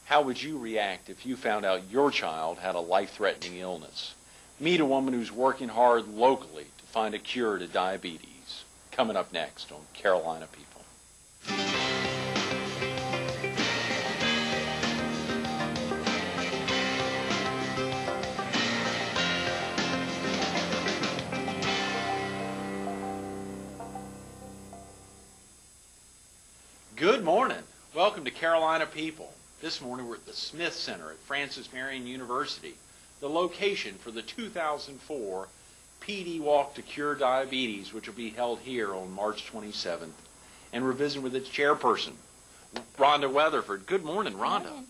How would you react if you found out your child had a life-threatening illness? Meet a woman who's working hard locally to find a cure to diabetes. Coming up next on Carolina People. Good morning. Welcome to Carolina People. This morning we're at the Smith Center at Francis Marion University, the location for the 2004 PD Walk to Cure Diabetes, which will be held here on March 27th. And we're visiting with its chairperson, Rhonda Weatherford. Good morning, Rhonda. Good morning.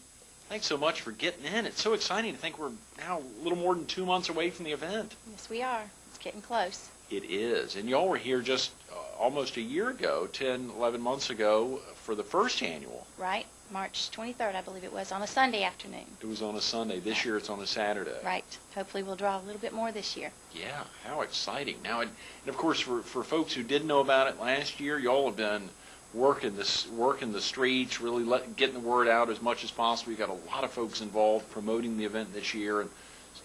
Thanks so much for getting in. It's so exciting to think we're now a little more than 2 months away from the event. Yes, we are. It's getting close. It is. And y'all were here just almost a year ago, 10, 11 months ago, for the first annual. Right. March 23rd, I believe it was, on a Sunday afternoon. It was on a Sunday. This year it's on a Saturday. Right. Hopefully we'll draw a little bit more this year. Yeah, how exciting. Now, and of course, for folks who didn't know about it last year, y'all have been working the streets, really getting the word out as much as possible. You've got a lot of folks involved promoting the event this year, and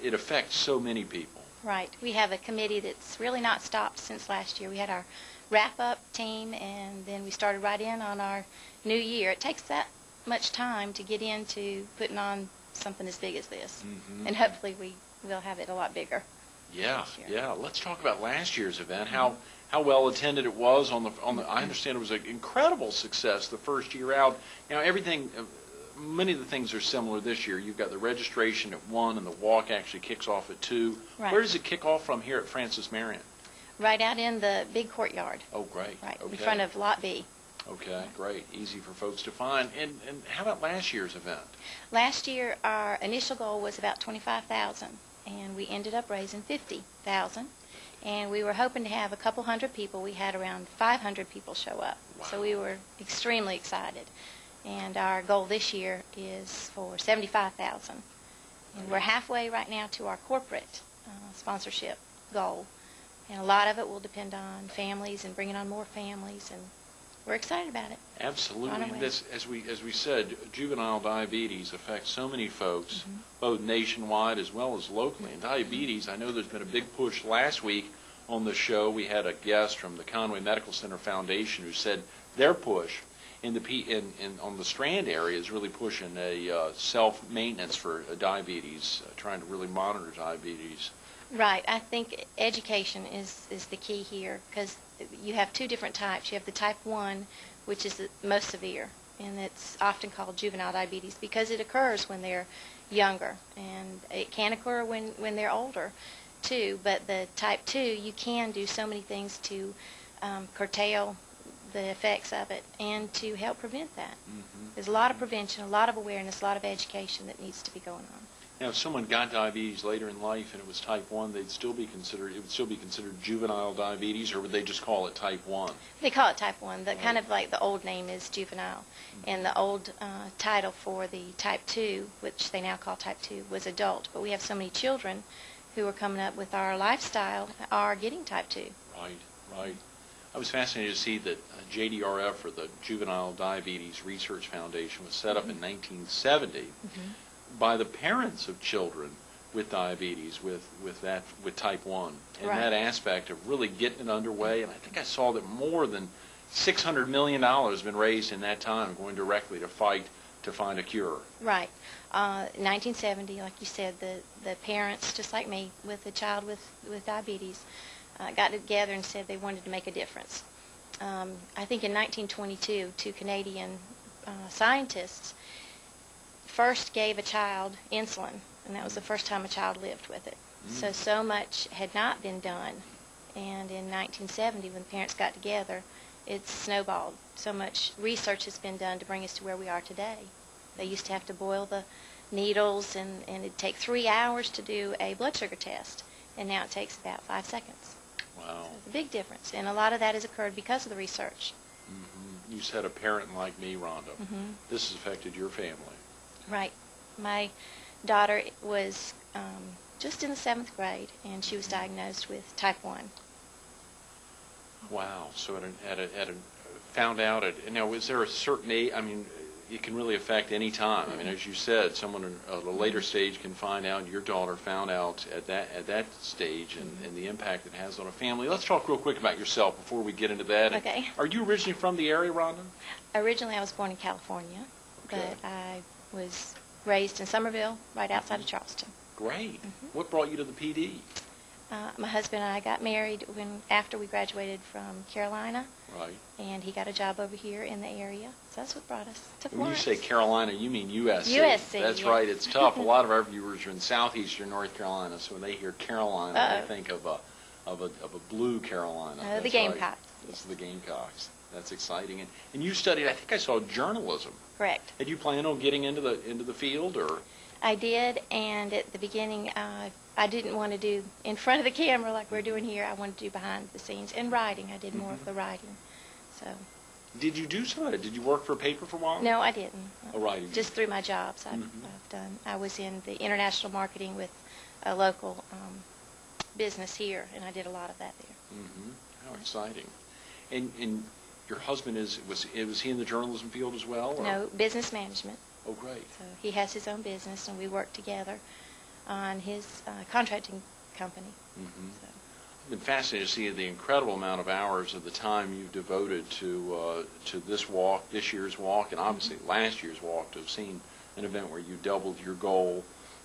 it affects so many people. Right. We have a committee that's really not stopped since last year. We had our wrap-up team, and then we started right in on our new year. It takes that much time to get into putting on something as big as this, and hopefully we will have it a lot bigger. Yeah, yeah. Let's talk about last year's event. How well attended it was on the. I understand it was an incredible success the first year out. Now everything, many of the things are similar this year. You've got the registration at 1, and the walk actually kicks off at 2. Right. Where does it kick off from here at Francis Marion? Right out in the big courtyard. Oh, great. Right, okay. in front of Lot B. Okay, great. Easy for folks to find. And how about last year's event? Last year, our initial goal was about $25,000, and we ended up raising $50,000. And we were hoping to have a couple hundred people. We had around 500 people show up. Wow. So we were extremely excited. And our goal this year is for $75,000. And we're halfway right now to our corporate sponsorship goal. And a lot of it will depend on families and bringing on more families, and we're excited about it. Absolutely. This, as we said, juvenile diabetes affects so many folks, both nationwide as well as locally. And diabetes, I know there's been a big push. Last week on the show, we had a guest from the Conway Medical Center Foundation who said their push on the Strand area is really pushing a self-maintenance for diabetes, trying to really monitor diabetes. Right. I think education is the key here, because you have two different types. You have the type 1, which is the most severe, and it's often called juvenile diabetes because it occurs when they're younger, and it can occur when they're older too. But the type 2, you can do so many things to curtail the effects of it and to help prevent that. There's a lot of prevention, a lot of awareness, a lot of education that needs to be going on. Now, if someone got diabetes later in life and it was type 1, it would still be considered juvenile diabetes, or would they just call it type 1? They call it type 1. The kind of like the old name is juvenile, and the old title for the type 2, which they now call type 2, was adult. But we have so many children who are coming up with our lifestyle are getting type 2. Right, right. I was fascinated to see that JDRF, or the Juvenile Diabetes Research Foundation, was set up in 1970 by the parents of children with diabetes, with type 1, and that aspect of really getting it underway. And I think I saw that more than $600 million has been raised in that time, going directly to fight to find a cure. Right. 1970, like you said, the parents, just like me, with a child with diabetes, got together and said they wanted to make a difference. I think in 1922, 2 Canadian scientists first gave a child insulin, and that was the first time a child lived with it. So much had not been done, and in 1970, when the parents got together, it's snowballed. So much research has been done to bring us to where we are today. They used to have to boil the needles, and it'd take 3 hours to do a blood sugar test, and now it takes about 5 seconds. Wow. So it's a big difference, and a lot of that has occurred because of the research. You said a parent like me, Rhonda. This has affected your family. Right. My daughter was just in the 7th grade, and she was diagnosed with type 1. Wow. So found out now, was there a certain age? I mean, it can really affect any time. I mean, as you said, someone at a later stage can find out. Your daughter found out at that stage, and the impact it has on a family. Let's talk real quick about yourself before we get into that. Okay. Are you originally from the area, Rhonda? Originally, I was born in California, Okay. but I was raised in Somerville, right outside of Charleston. Great. What brought you to the PD? My husband and I got married after we graduated from Carolina, Right. and he got a job over here in the area. So that's what brought us to When you Florence. say Carolina, you mean USC. USC, That's yeah. right. It's tough. A lot of our viewers are in southeastern North Carolina, so when they hear Carolina, they think of a blue Carolina. The That's Gamecocks. Right. This is the Gamecocks. That's exciting. And you studied, I think I saw journalism. Correct. Had you planned on getting into the field, or? I did, and at the beginning, I didn't want to do in front of the camera like we're doing here. I wanted to do behind the scenes and writing. I did more of the writing. So. Did you do some of it? Did you work for a paper for a while? No, I didn't. Oh, writing. Just through my jobs I've done. I was in the international marketing with a local business here, and I did a lot of that there. How exciting! And your husband was he in the journalism field as well? Or? No, business management. Oh, great. So he has his own business, and we work together on his contracting company. So. I've been fascinated to see the incredible amount of hours of the time you've devoted to this year's walk, and obviously last year's walk. To have seen an event where you doubled your goal,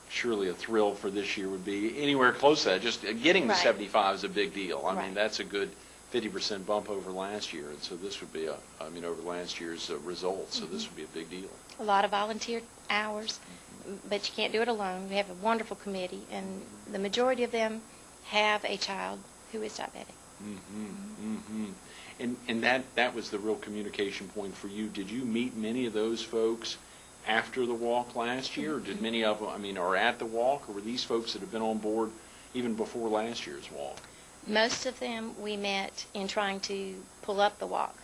surely a thrill for this year would be anywhere close to that. Just getting to 75 is a big deal. I mean, that's a good 50% bump over last year, and so this would be over last year's results. So this would be a big deal. A lot of volunteer hours, but you can't do it alone. We have a wonderful committee, and the majority of them have a child who is diabetic. And that was the real communication point for you. Did you meet many of those folks after the walk last year, or did many of them, are at the walk, or were these folks that have been on board even before last year's walk? Most of them we met in trying to pull up the walk.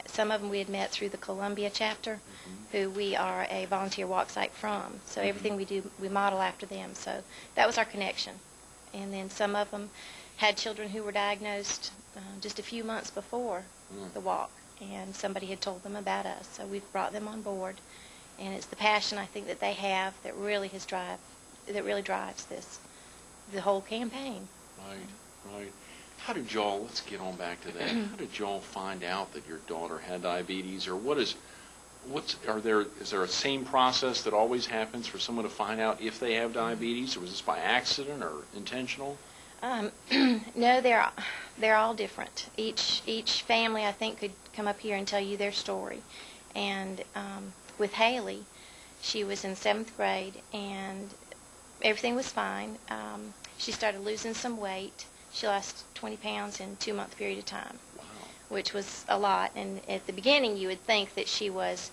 Some of them we had met through the Columbia chapter, who we are a volunteer walk site from. So everything we do, we model after them. So that was our connection. And then some of them had children who were diagnosed just a few months before the walk, and somebody had told them about us. So we've brought them on board, and it's the passion I think that they have that really drives the whole campaign. Right. How did y'all, let's get on back to that, how did y'all find out that your daughter had diabetes, or is there a same process that always happens for someone to find out if they have diabetes, or was this by accident or intentional? No, they're all different. Each family, I think, could come up here and tell you their story. And with Haley, she was in 7th grade, and everything was fine. She started losing some weight. She lost 20 pounds in a 2-month period of time, which was a lot. And at the beginning, you would think that she was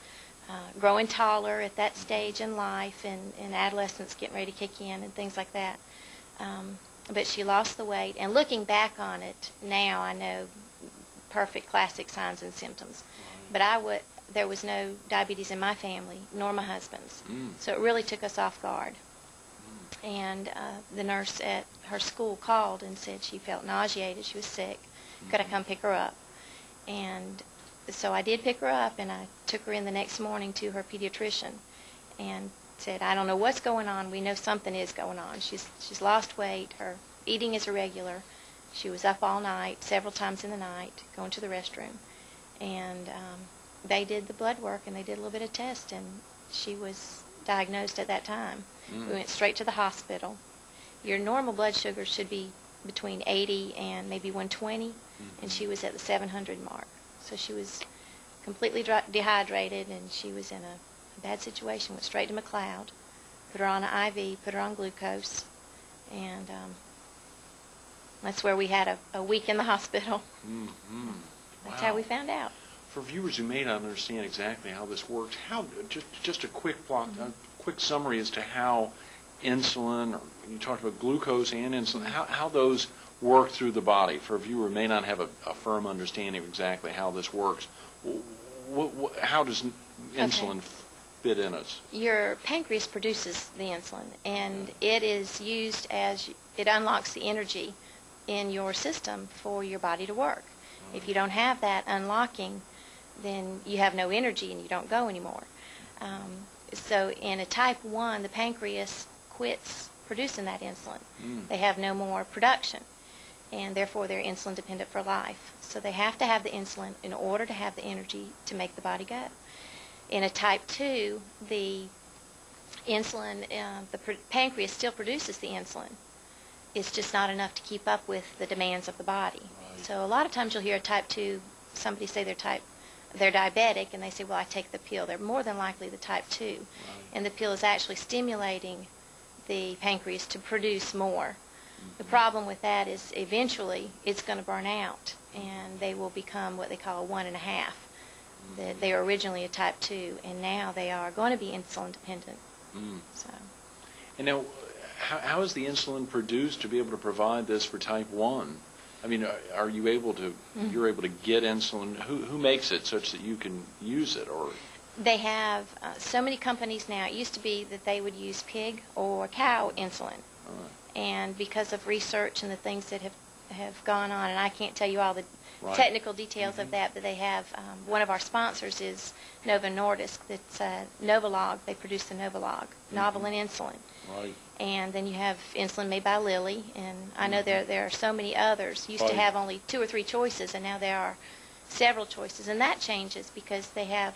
growing taller at that stage in life, and adolescence getting ready to kick in and things like that. But she lost the weight. And looking back on it now, I know perfect classic signs and symptoms. But there was no diabetes in my family, nor my husband's. So it really took us off guard. And the nurse at her school called and said she felt nauseated, she was sick, could I come pick her up? And so I did pick her up, and I took her in the next morning to her pediatrician and said, I don't know what's going on, we know something is going on. She's lost weight, her eating is irregular, she was up all night, several times in the night, going to the restroom. And they did the blood work, and they did a little bit of test, and she was diagnosed at that time. We went straight to the hospital. Your normal blood sugar should be between 80 and maybe 120, and she was at the 700 mark. So she was completely dehydrated, and she was in a bad situation. Went straight to McLeod, put her on an IV, put her on glucose, and that's where we had a week in the hospital. That's how we found out. For viewers who may not understand exactly how this works, just a quick quick summary as to how insulin, or you talked about glucose and insulin, how those work through the body. For a viewer who may not have a firm understanding of exactly how this works, how does insulin fit in us? Your pancreas produces the insulin, and it is used it unlocks the energy in your system for your body to work. If you don't have that unlocking, then you have no energy and you don't go anymore. So in a type 1, the pancreas quits producing that insulin. They have no more production, and therefore they're insulin dependent for life. So they have to have the insulin in order to have the energy to make the body go. In a type 2, the insulin, the pancreas still produces the insulin. It's just not enough to keep up with the demands of the body. Right. So a lot of times you'll hear a type 2, somebody say they're diabetic, and they say, well, I take the pill. They're more than likely the type 2. Right. And the pill is actually stimulating the pancreas to produce more. The problem with that is eventually it's going to burn out, and they will become what they call a 1.5. They were originally a type 2, and now they are going to be insulin dependent. So. And now, how is the insulin produced to be able to provide this for type 1? I mean, are you able to, you're able to get insulin? Who makes it such that you can use it? Or They have so many companies now. It used to be that they would use pig or cow insulin. And because of research and the things that have gone on, and I can't tell you all the technical details of that, but they have, one of our sponsors is Novo Nordisk. That's Novolog. They produce the Novolog, Novolin insulin. Right. And then you have insulin made by Lilly, and I know there are so many others. Used to have only 2 or 3 choices, and now there are several choices, and that changes because they have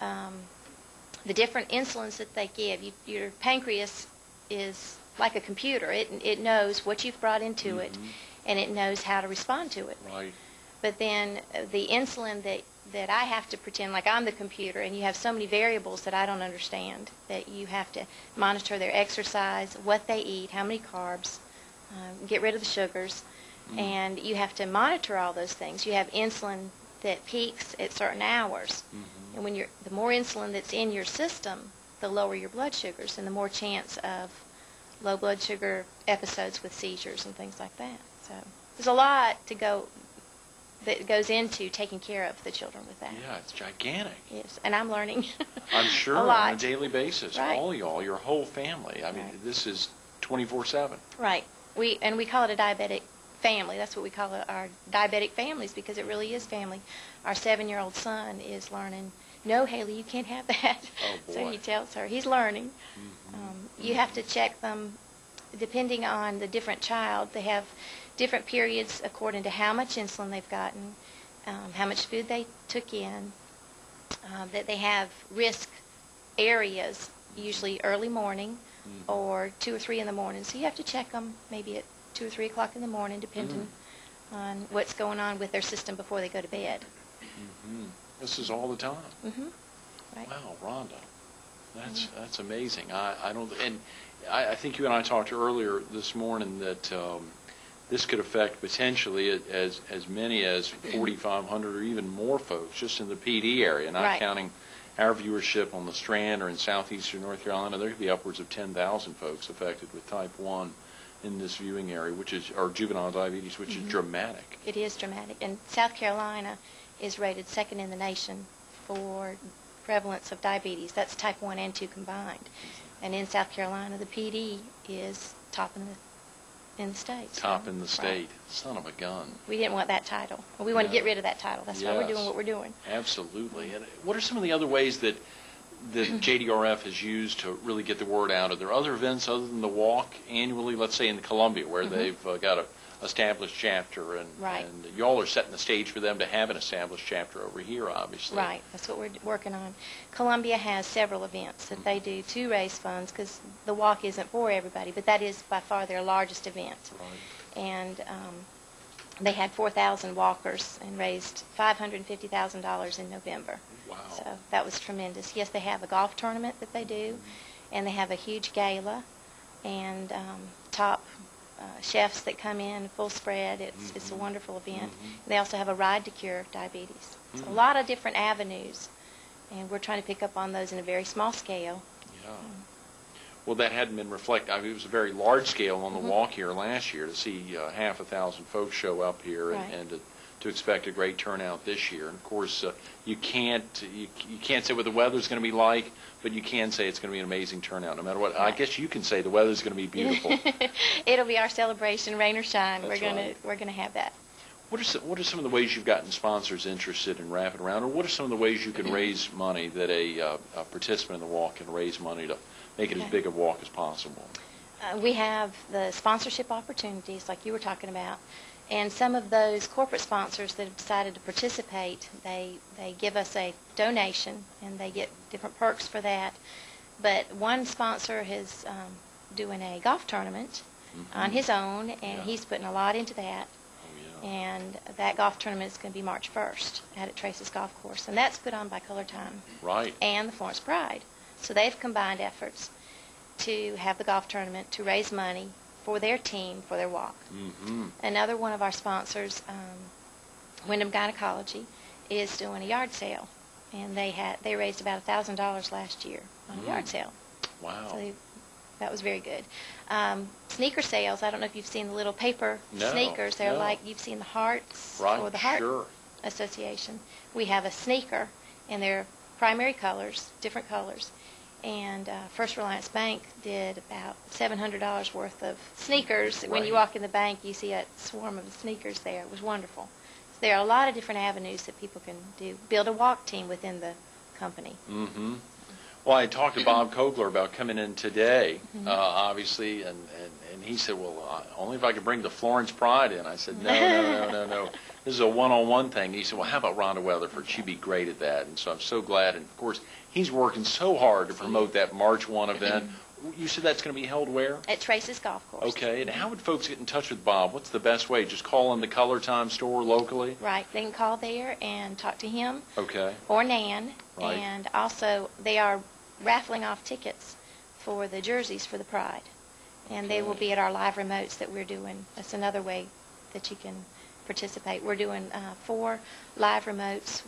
the different insulins that they give. Your pancreas is like a computer. It knows what you've brought into it, and it knows how to respond to it. Right. But then the insulin that I have to pretend like I'm the computer, and you have so many variables that I don't understand, that you have to monitor their exercise, what they eat, how many carbs, get rid of the sugars, and you have to monitor all those things. You have insulin that peaks at certain hours, and when the more insulin that's in your system, the lower your blood sugars, and the more chance of low blood sugar episodes with seizures and things like that. So there's a lot that goes into taking care of the children with that. Yeah, it's gigantic. Yes, and I'm learning. I'm sure a lot. on a daily basis. Right. All y'all, your whole family. I mean, this is 24/7. Right. We call it a diabetic family. That's what we call it, our diabetic families, because it really is family. Our 7-year-old son is learning, no, Haley, you can't have that. Oh, boy. So he tells her, he's learning. You have to check them depending on the different child. They have different periods according to how much insulin they've gotten, how much food they took in, that they have risk areas, usually early morning or 2 or 3 in the morning. So you have to check them maybe at 2 or 3 o'clock in the morning, depending on what's going on with their system before they go to bed. This is all the time. Right. Wow, Rhonda, that's amazing. I think you and I talked earlier this morning that this could affect potentially as many as 4,500 or even more folks just in the PD area, not counting our viewership on the Strand or in southeastern North Carolina. There could be upwards of 10,000 folks affected with type 1 in this viewing area, or juvenile diabetes, which is dramatic. It is dramatic. And South Carolina is rated 2nd in the nation for prevalence of diabetes. That's type 1 and 2 combined. And in South Carolina, the PD is top in the state. Top in the state. Son of a gun. We didn't want that title. We want to get rid of that title. That's why we're doing what we're doing. Absolutely. And what are some of the other ways that JDRF has used to really get the word out? Are there other events other than the walk annually, let's say in Columbia, where they've got a established chapter, and y'all are setting the stage for them to have an established chapter over here, obviously. Right. That's what we're working on. Columbia has several events that they do to raise funds, because the walk isn't for everybody, but that is by far their largest event. Right. And they had 4,000 walkers and raised $550,000 in November. Wow. So that was tremendous. Yes, they have a golf tournament that they do, and they have a huge gala, and top chefs that come in, full spread. It's a wonderful event. They also have a ride to cure diabetes. So a lot of different avenues, and we're trying to pick up on those in a very small scale. Yeah. Well, that hadn't been reflected. I mean, it was a very large scale on the walk here last year to see half a thousand folks show up here, and to expect a great turnout this year. And of course, you can't say what the weather's going to be like, but you can say it's going to be an amazing turnout no matter what. I guess you can say the weather's going to be beautiful. It'll be our celebration, rain or shine. That's We're going to have that. What are some of the ways you've gotten sponsors interested in wrapping around, or what are some of the ways you can raise money that a participant in the walk can raise money to make it as big a walk as possible? We have the sponsorship opportunities like you were talking about, and some of those corporate sponsors that have decided to participate, they give us a donation and they get different perks for that. But one sponsor is doing a golf tournament on his own, and he's putting a lot into that. And that golf tournament is going to be March 1st at Trace's Golf Course. And that's put on by Color Time. Right. And the Florence Pride. So they've combined efforts to have the golf tournament to raise money for their team, for their walk. Another one of our sponsors, Wyndham Gynecology, is doing a yard sale. And they raised about $1,000 last year on a yard sale. Wow. So that was very good. Sneaker sales, I don't know if you've seen the little paper sneakers. They're like, you've seen the Hearts or the Heart Association. We have a sneaker, and they're primary colors, different colors. And First Reliance Bank did about $700 worth of sneakers. When you walk in the bank, you see a swarm of sneakers there. It was wonderful. So there are a lot of different avenues that people can do. Build a walk team within the company. Well, I talked to Bob Kogler about coming in today, obviously, and he said, well, only if I could bring the Florence Pride in. I said, no. This is a one-on-one thing. He said, well, how about Rhonda Weatherford? She'd be great at that. And so I'm so glad. And, of course, he's working so hard to promote that March 1 event. You said that's going to be held where? At Trace's Golf Course. Okay. And how would folks get in touch with Bob? What's the best way? Just call in the Color Time store locally? Right. They can call there and talk to him. Okay. Or Nan. Right. And also, they are raffling off tickets for the jerseys for the Pride. And they will be at our live remotes that we're doing. That's another way that you can participate. We're doing 4 live remotes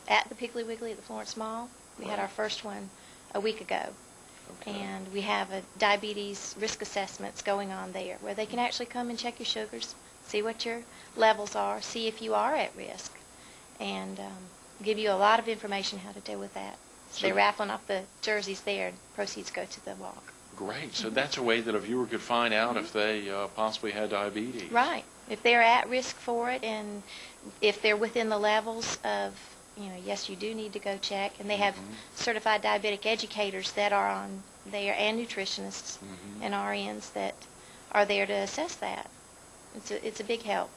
at the Piggly Wiggly at the Florence Mall. We had our first one a week ago. Okay. And we have a diabetes risk assessments going on there where they can actually come and check your sugars, see what your levels are, see if you are at risk, and give you a lot of information how to deal with that. So they're raffling off the jerseys there, and proceeds go to the walk. Great. So that's a way that a viewer could find out if they possibly had diabetes. Right. If they're at risk for it, and if they're within the levels of, yes, you do need to go check. And they have certified diabetic educators that are on there, and nutritionists and RNs that are there to assess that. It's a big help.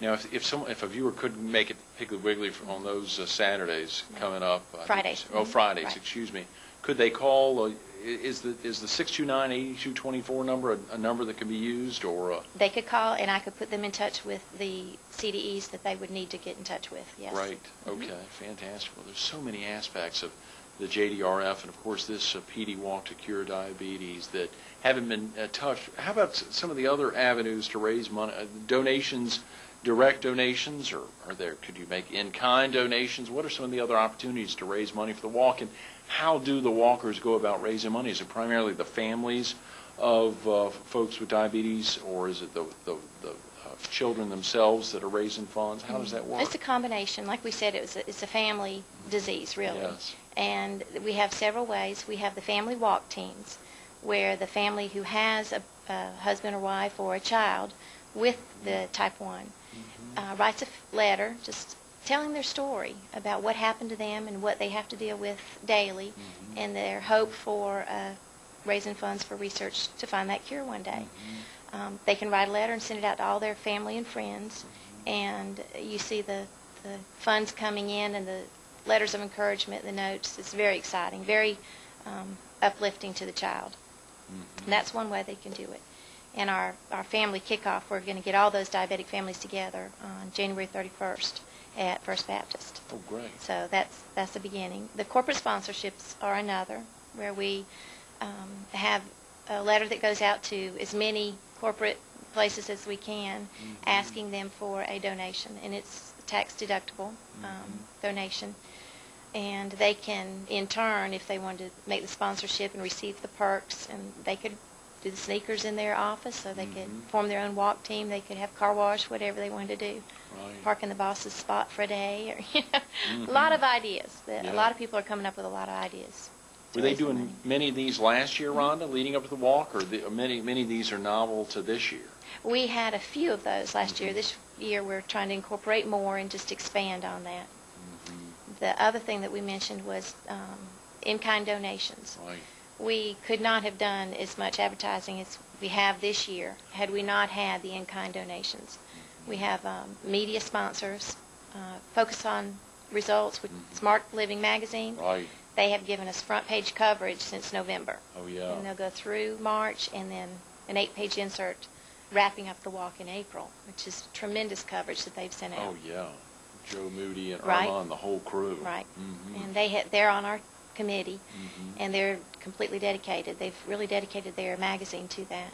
Now, if a viewer couldn't make it to Piggly Wiggly on those Saturdays coming up, Fridays. Fridays, Right. excuse me, could they call? Is the 629-8224 number a number that can be used, or? They could call, and I could put them in touch with the CDEs that they would need to get in touch with. Yes. Right. Okay. Fantastic. Well, there's so many aspects of the JDRF, and of course this PD Walk to Cure Diabetes that haven't been touched. How about some of the other avenues to raise money? Donations. Direct donations, or could you make in-kind donations? What are some of the other opportunities to raise money for the walk, and how do the walkers go about raising money? Is it primarily the families of folks with diabetes, or is it the children themselves that are raising funds? How does that work? It's a combination. Like we said, it's a family disease, really. Yes. And we have several ways. We have the family walk teams, where the family who has a husband or wife or a child with the type 1 writes a letter just telling their story about what happened to them and what they have to deal with daily, and their hope for raising funds for research to find that cure one day. They can write a letter and send it out to all their family and friends, and you see the funds coming in and the letters of encouragement, the notes. It's very exciting, very uplifting to the child. And that's one way they can do it. And our family kickoff, we're going to get all those diabetic families together on January 31st at First Baptist. Oh, great. So that's the beginning. The corporate sponsorships are another, where we have a letter that goes out to as many corporate places as we can, asking them for a donation. And it's tax deductible donation. And they can, in turn, if they want to make the sponsorship and receive the perks, and they could do the sneakers in their office, so they could form their own walk team. They could have car wash, whatever they wanted to do. Right. Park in the boss's spot for a day, or a lot of ideas. A lot of people are coming up with a lot of ideas. Were they doing many of these last year, Rhonda, leading up to the walk, or many of these are novel to this year? We had a few of those last year. This year we're trying to incorporate more and just expand on that. The other thing that we mentioned was in-kind donations. Right. We could not have done as much advertising as we have this year had we not had the in-kind donations. We have media sponsors, Focus on Results with Smart Living Magazine. Right. They have given us front page coverage since November. Oh, yeah. And they'll go through March and then an 8-page insert wrapping up the walk in April, which is tremendous coverage that they've sent out. Oh, yeah. Joe Moody and Right. Irma and the whole crew. Right. And they're on our committee, and they're completely dedicated. They've really dedicated their magazine to that.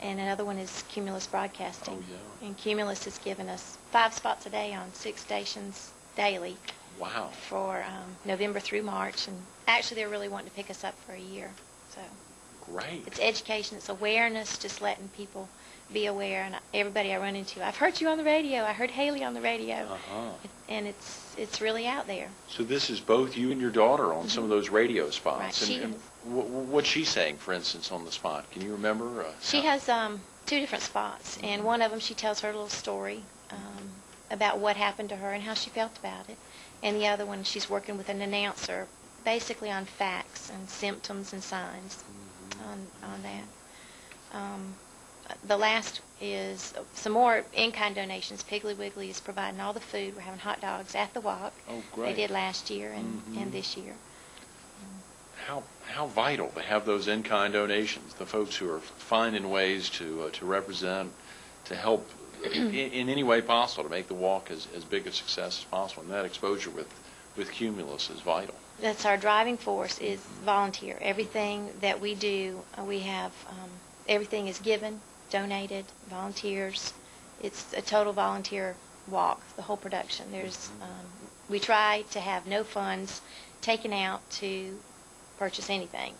And another one is Cumulus Broadcasting. Oh, yeah. And Cumulus has given us 5 spots a day on 6 stations daily. Wow. For November through March. And actually, they're really wanting to pick us up for a year. So Great. it's education, it's awareness, just letting people be aware. And everybody I run into, I've heard you on the radio. I heard Haley on the radio. Uh-huh. And it's really out there. So this is both you and your daughter on some of those radio spots. Right. She And what's she saying, for instance, on the spot? Can you remember? She has 2 different spots, and one of them she tells her little story about what happened to her and how she felt about it. And the other one she's working with an announcer, basically on facts and symptoms and signs on that. The last is some more in-kind donations. Piggly Wiggly is providing all the food. We're having hot dogs at the walk. Oh, great. They did last year and this year. How vital to have those in-kind donations, the folks who are finding ways to represent, to help in any way possible to make the walk as big a success as possible. And that exposure with Cumulus is vital. That's our driving force, is volunteer. Everything that we do, we have, everything is given, donated, volunteers. It's a total volunteer walk, the whole production. We try to have no funds taken out to purchase anything,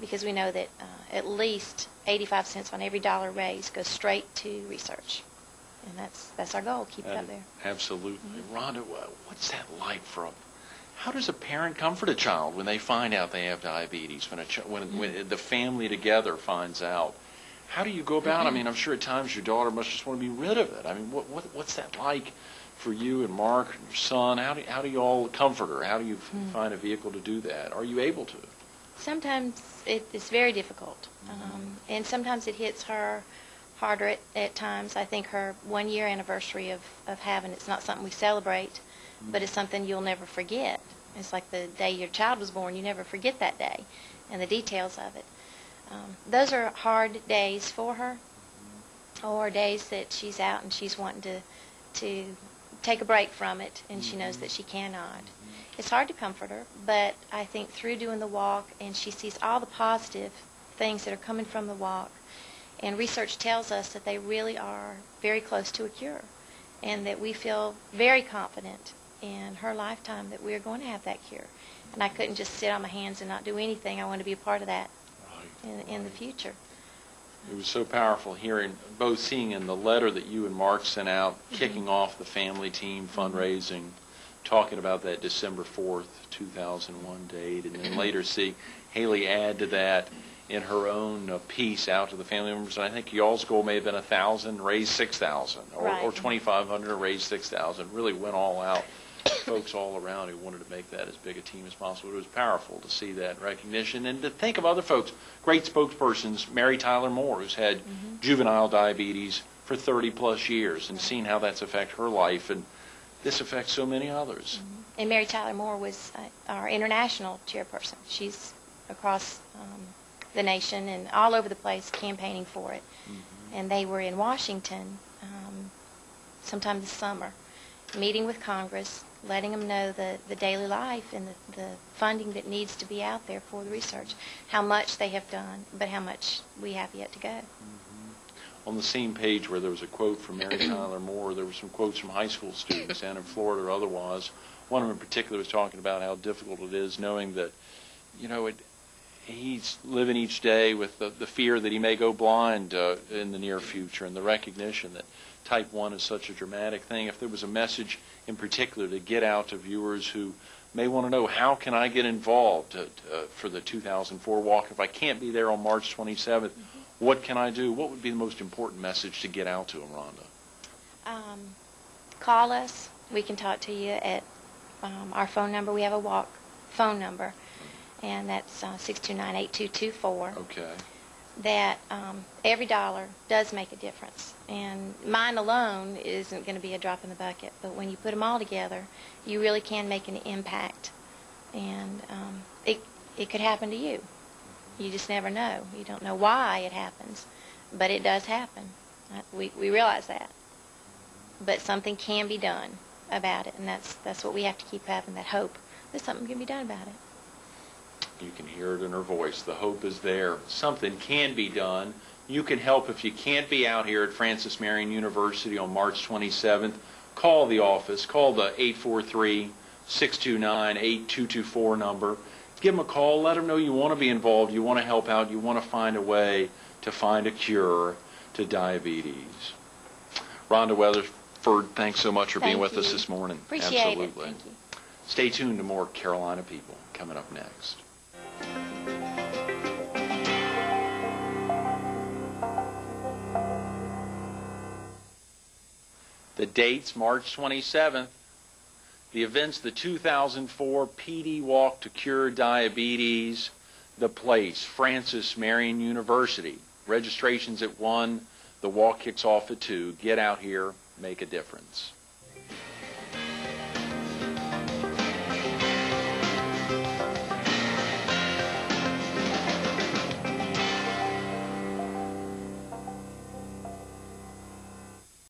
because we know that at least 85 cents on every dollar raised goes straight to research. And that's our goal, keep it up there. Absolutely. Rhonda, what's that like how does a parent comfort a child when they find out they have diabetes, when the family together finds out? How do you go about it? I mean, I'm sure at times your daughter must just want to be rid of it. I mean, what's that like for you and Mark and your son? How do you all comfort her? How do you find a vehicle to do that? Are you able to? Sometimes it's very difficult, and sometimes it hits her harder at times. I think her 1-year anniversary of having it's not something we celebrate, but it's something you'll never forget. It's like the day your child was born. You never forget that day and the details of it. Those are hard days for her, or days that she's out and she's wanting to take a break from it, and she knows that she cannot. It's hard to comfort her, but I think through doing the walk, and she sees all the positive things that are coming from the walk, and research tells us that they really are very close to a cure, and that we feel very confident in her lifetime that we are going to have that cure. And I couldn't just sit on my hands and not do anything. I want to be a part of that in the future. It was so powerful seeing in the letter that you and Mark sent out, kicking off the family team fundraising, talking about that December 4th, 2001 date, and then later see Haley add to that in her own piece out to the family members. And I think y'all's goal may have been 1,000, raise 6,000, or 2,500, raise 6,000. Really went all out. Folks all around who wanted to make that as big a team as possible. It was powerful to see that recognition and to think of other folks, great spokespersons, Mary Tyler Moore, who's had juvenile diabetes for 30-plus years, and seen how that's affected her life, and this affects so many others. And Mary Tyler Moore was our international chairperson. She's across the nation and all over the place campaigning for it. And they were in Washington sometime this summer, meeting with Congress, letting them know the daily life and the funding that needs to be out there for the research, how much they have done, but how much we have yet to go. On the same page where there was a quote from Mary Tyler Moore, there were some quotes from high school students, and in Florida or otherwise. One of them in particular was talking about how difficult it is knowing that, he's living each day with the fear that he may go blind in the near future, and the recognition that type 1 is such a dramatic thing. If there was a message in particular to get out to viewers who may want to know, how can I get involved for the 2004 walk? If I can't be there on March 27th, what can I do? What would be the most important message to get out to them, Rhonda? Call us. We can talk to you at our phone number. We have a walk phone number, and that's 629-8224. Okay. That every dollar does make a difference. And mine alone isn't going to be a drop in the bucket, but when you put them all together, you really can make an impact. And it could happen to you. You just never know. You don't know why it happens, but it does happen. We realize that. But something can be done about it, and that's what we have to keep having, that hope that something can be done about it. You can hear it in her voice. The hope is there. Something can be done. You can help if you can't be out here at Francis Marion University on March 27th. Call the office. Call the 843-629-8224 number. Give them a call. Let them know you want to be involved. You want to help out. You want to find a way to find a cure to diabetes. Rhonda Weatherford, thanks so much for being with us this morning. Appreciate Absolutely. it. Thank you. Stay tuned to more Carolina People coming up next. The dates, March 27th. The events, the 2004 PD Walk to Cure Diabetes. The place, Francis Marion University. Registration's at 1. The walk kicks off at 2. Get out here, make a difference.